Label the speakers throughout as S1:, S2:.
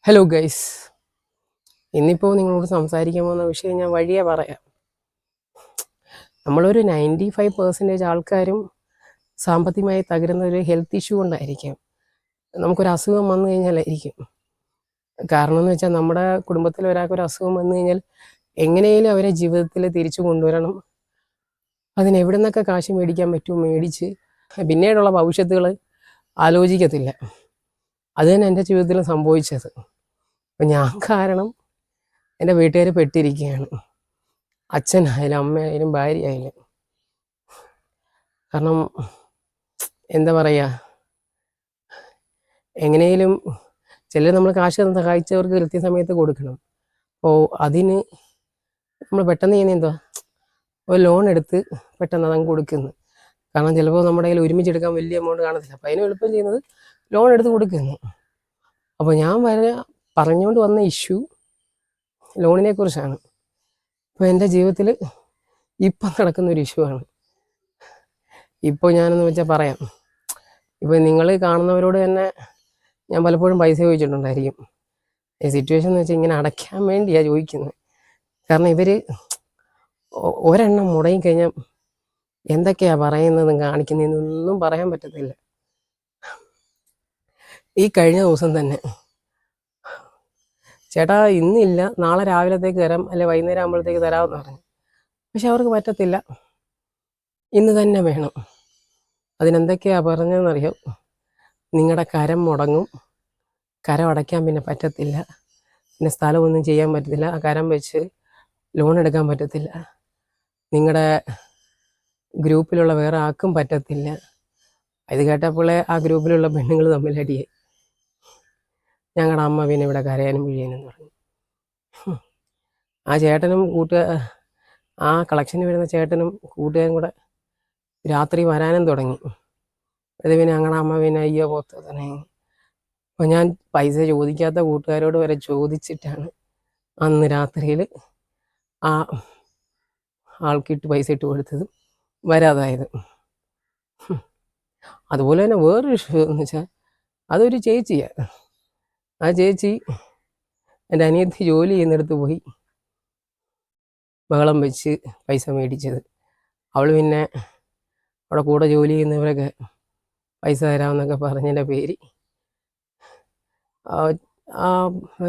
S1: Hello guys, ഇന്നിപ്പോൾ നിങ്ങളോട് സംസാരിക്കാൻ പോകുന്ന വിഷയം ഞാൻ വഴിയേ പറയാം. നമ്മളൊരു 95% ആൾക്കാരും സാമ്പത്തികമായി തകരുന്ന ഒരു ഹെൽത്ത് ഇഷ്യൂ കൊണ്ടായിരിക്കും. നമുക്കൊരു അസുഖം വന്നു കഴിഞ്ഞാലായിരിക്കും. കാരണം എന്ന് വെച്ചാൽ നമ്മുടെ കുടുംബത്തിൽ ഒരാൾക്കൊരു അസുഖം വന്നു കഴിഞ്ഞാൽ എങ്ങനെയും അവരെ ജീവിതത്തിൽ തിരിച്ചു കൊണ്ടുവരണം. അതിന് എവിടെ നിന്നൊക്കെ കാശ് മേടിക്കാൻ പറ്റുമോ മേടിച്ച് പിന്നീടുള്ള ഭവിഷ്യത്തുകൾ ആലോചിക്കത്തില്ല. അത് തന്നെ എൻ്റെ ജീവിതത്തിൽ സംഭവിച്ചത്. അപ്പം ഞാൻ കാരണം എൻ്റെ വീട്ടുകാർ പെട്ടിരിക്കുകയാണ്. അച്ഛനായാലും അമ്മയായാലും ഭാര്യയായാലും. കാരണം എന്താ പറയുക, എങ്ങനെയും ചിലർ നമ്മൾ കാശ് തന്ന് സഹായിച്ചവർക്ക് കൃത്യസമയത്ത് കൊടുക്കണം. അപ്പോൾ അതിന് നമ്മൾ പെട്ടെന്ന് ചെയ്യുന്ന എന്താ, ഒരു ലോൺ എടുത്ത് പെട്ടെന്ന് അതങ്ങ് കൊടുക്കുന്നു. കാരണം ചിലപ്പോൾ നമ്മുടെ കയ്യിൽ ഒരുമിച്ചെടുക്കാൻ വലിയ എമൗണ്ട് കാണത്തില്ല. അപ്പോൾ അതിന് എളുപ്പം ചെയ്യുന്നത് ലോൺ എടുത്ത് കൊടുക്കുന്നു. അപ്പോൾ ഞാൻ പറഞ്ഞുകൊണ്ട് വന്ന ഇഷ്യൂ ലോണിനെ കുറിച്ചാണ്. അപ്പോൾ എൻ്റെ ജീവിതത്തിൽ ഇപ്പം നടക്കുന്നൊരു ഇഷ്യൂ ആണ്. ഇപ്പോൾ ഞാനെന്ന് വെച്ചാൽ പറയാം, ഇപ്പോൾ നിങ്ങൾ കാണുന്നവരോട് തന്നെ ഞാൻ പലപ്പോഴും പൈസ ചോദിച്ചിട്ടുണ്ടായിരിക്കും. ഈ സിറ്റുവേഷൻ എന്ന് വെച്ചാൽ ഇങ്ങനെ അടയ്ക്കാൻ വേണ്ടിയാണ് ചോദിക്കുന്നത്. കാരണം ഇവർ ഒരെണ്ണം മുടങ്ങി കഴിഞ്ഞാൽ എന്തൊക്കെയാണ് പറയുന്നതും കാണിക്കുന്നതെന്നൊന്നും പറയാൻ പറ്റത്തില്ല. ഈ കഴിഞ്ഞ ദിവസം തന്നെ ചേട്ടാ ഇന്നില്ല, നാളെ രാവിലത്തേക്ക് തരാം, അല്ലെ വൈകുന്നേരം ആകുമ്പോഴത്തേക്ക് തരാമെന്ന് പറഞ്ഞു. പക്ഷെ അവർക്ക് പറ്റത്തില്ല, ഇന്ന് തന്നെ വേണം. അതിനെന്തൊക്കെയാണ് പറഞ്ഞതെന്നറിയാം. നിങ്ങളുടെ കരം മുടങ്ങും, കരം അടയ്ക്കാൻ പിന്നെ പറ്റത്തില്ല, പിന്നെ സ്ഥലമൊന്നും ചെയ്യാൻ പറ്റത്തില്ല, ആ കരം വെച്ച് ലോൺ എടുക്കാൻ പറ്റത്തില്ല, നിങ്ങളുടെ ഗ്രൂപ്പിലുള്ള വേറെ ആർക്കും പറ്റത്തില്ല. ഇത് കേട്ടപ്പോഴേ ആ ഗ്രൂപ്പിലുള്ള പെണ്ണുങ്ങൾ തമ്മിലടിയായി. ഞങ്ങളുടെ അമ്മ പിന്നെ ഇവിടെ കരയാനും പിഴിയാനും പറഞ്ഞു. ആ ചേട്ടനും ആ കളക്ഷന് വരുന്ന ചേട്ടനും കൂട്ടുകാരും കൂടെ രാത്രി വരാനും തുടങ്ങി. അത് പിന്നെ ഞങ്ങളുടെ അമ്മ പിന്നെ അയ്യോ പോത്ത് തന്നെ. അപ്പോൾ ഞാൻ പൈസ ചോദിക്കാത്ത കൂട്ടുകാരോട് വരെ ചോദിച്ചിട്ടാണ് അന്ന് രാത്രിയിൽ ആ ആൾക്കിട്ട് പൈസ ഇട്ട് കൊടുത്തത് വരാതായത്. അതുപോലെ തന്നെ വേറൊരു ഇഷ്യൂ എന്ന് വെച്ചാൽ അതൊരു ചേച്ചിയാണ്. ആ ചേച്ചി എൻ്റെ അനിയത്തി ജോലി ചെയ്യുന്നിടത്ത് പോയി ബഹളം വെച്ച് പൈസ മേടിച്ചത്. അവൾ പിന്നെ അവിടെ കൂടെ ജോലി ചെയ്യുന്നവരൊക്കെ പൈസ തരാമെന്നൊക്കെ പറഞ്ഞതിൻ്റെ പേര് ആ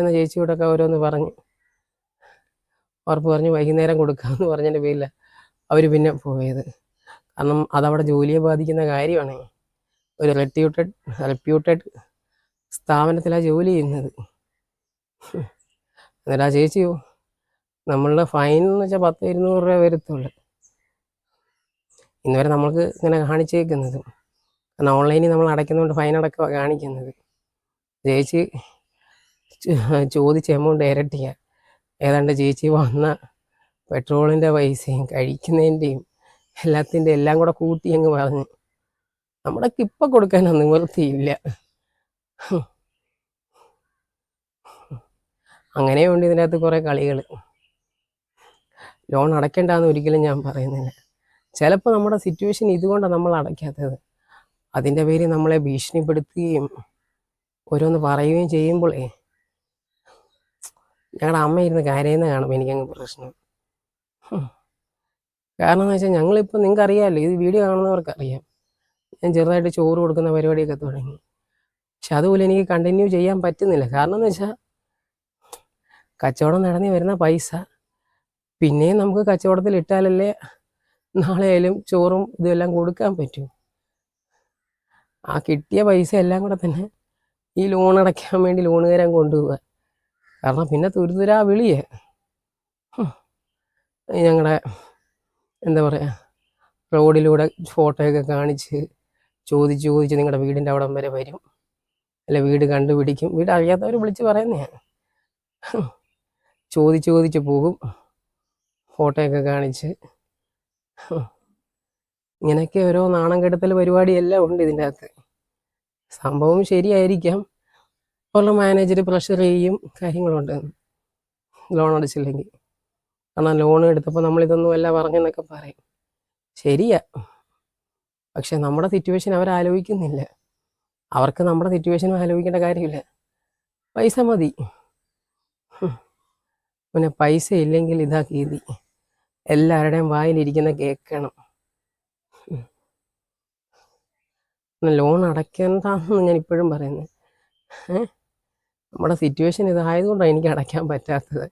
S1: എന്ന ചേച്ചിയോടൊക്കെ ഓരോന്ന് പറഞ്ഞ് ഉറപ്പ് പറഞ്ഞ് വൈകുന്നേരം കൊടുക്കാമെന്ന് പറഞ്ഞതിൻ്റെ പേരില്ല അവർ പിന്നെ പോയത്. കാരണം അതവിടെ ജോലിയെ ബാധിക്കുന്ന കാര്യമാണ്. ഒരു റെപ്യൂട്ടഡ് സ്ഥാപനത്തിലാണ് ജോലി ചെയ്യുന്നത്. എന്നിട്ട് ആ ചേച്ചിയോ നമ്മളുടെ ഫൈൻ എന്ന് വെച്ചാൽ 10-200 രൂപ വരത്തുള്ളൂ. ഇന്നുവരെ നമ്മൾക്ക് ഇങ്ങനെ കാണിച്ചേക്കുന്നത്. കാരണം ഓൺലൈനിൽ നമ്മൾ അടയ്ക്കുന്നതുകൊണ്ട് ഫൈൻ അടക്കം കാണിക്കുന്നത്. ചേച്ചി ചോദിച്ച എമൗണ്ട് ഇരട്ടിയാണ്. ഏതാണ്ട് ചേച്ചി വന്ന പെട്രോളിൻ്റെ പൈസയും കഴിക്കുന്നതിൻ്റെയും എല്ലാത്തിൻ്റെ എല്ലാം കൂടെ കൂട്ടി അങ്ങ് പറഞ്ഞ് നമ്മുടെ ഇപ്പം കൊടുക്കാനൊന്നും നിവൃത്തിയില്ല. അങ്ങനെയുണ്ട് ഇതിനകത്ത് കുറേ കളികൾ. ലോൺ അടയ്ക്കേണ്ടെന്ന് ഒരിക്കലും ഞാൻ പറയുന്നില്ല. ചിലപ്പോൾ നമ്മുടെ സിറ്റുവേഷൻ ഇതുകൊണ്ടാണ് നമ്മൾ അടയ്ക്കാത്തത്. അതിൻ്റെ പേര് നമ്മളെ ഭീഷണിപ്പെടുത്തുകയും ഓരോന്ന് പറയുകയും ചെയ്യുമ്പോഴേ ഞങ്ങളുടെ അമ്മ ഇരുന്ന് കരയുന്ന കാണുമ്പോൾ എനിക്കങ്ങ് പ്രശ്നം. കാരണം എന്ന് വെച്ചാൽ ഞങ്ങളിപ്പോൾ നിങ്ങൾക്കറിയാമല്ലോ, ഇത് വീഡിയോ കാണുന്നവർക്കറിയാം, ഞാൻ ചെറുതായിട്ട് ചോറ് കൊടുക്കുന്ന പരിപാടിയൊക്കെ തുടങ്ങി. പക്ഷെ അതുപോലെ എനിക്ക് കണ്ടിന്യൂ ചെയ്യാൻ പറ്റുന്നില്ല. കാരണം എന്ന് വെച്ചാൽ കച്ചവടം നടന്ന് വരുന്ന പൈസ പിന്നെയും നമുക്ക് കച്ചവടത്തിൽ ഇട്ടാലല്ലേ നാളെ ആയാലും ചോറും ഇതെല്ലാം കൊടുക്കാൻ പറ്റും. ആ കിട്ടിയ പൈസ എല്ലാം കൂടെ തന്നെ ഈ ലോൺ അടയ്ക്കാൻ വേണ്ടി ലോണുകാരൻ കൊണ്ടുപോവുക. കാരണം പിന്നെ തുരുതുരാ വിളിയേ. ഞങ്ങളുടെ എന്താ പറയുക, റോഡിലൂടെ ഫോട്ടോയൊക്കെ കാണിച്ച് ചോദിച്ച് നിങ്ങളുടെ വീടിൻ്റെ അവിടം വരെ വരും, അല്ല വീട് കണ്ടുപിടിക്കും. വീട് അറിയാത്തവർ വിളിച്ച് പറയുന്നതാണ്. ചോദിച്ച് പോകും, ഫോട്ടോയൊക്കെ കാണിച്ച്. ഇങ്ങനെയൊക്കെ ഓരോ നാണം കെടുത്തൽ പരിപാടിയെല്ലാം ഉണ്ട് ഇതിൻ്റെ അകത്ത്. സംഭവം ശരിയായിരിക്കാം, ഉള്ള മാനേജർ പ്രഷർ ചെയ്യും, കാര്യങ്ങളുണ്ട് ലോൺ അടച്ചില്ലെങ്കിൽ. കാരണം ലോൺ എടുത്തപ്പോൾ നമ്മളിതൊന്നും അല്ല പറഞ്ഞെന്നൊക്കെ പറയും. ശരിയാ, പക്ഷെ നമ്മുടെ സിറ്റുവേഷൻ അവരാലോചിക്കുന്നില്ല. അവർക്ക് നമ്മുടെ സിറ്റുവേഷനും ആലോചിക്കേണ്ട കാര്യമില്ല. പൈസ മതി. പിന്നെ പൈസ ഇല്ലെങ്കിൽ ഇതാ ഗതി. എല്ലാവരുടെയും വായിലിരിക്കുന്ന കേൾക്കണം. ലോൺ അടയ്ക്കണ്ടെന്ന് ഞാൻ ഇപ്പോഴും പറയുന്നത്. നമ്മുടെ സിറ്റുവേഷൻ ഇതായതുകൊണ്ടാണ് എനിക്ക് അടയ്ക്കാൻ പറ്റാത്തത്.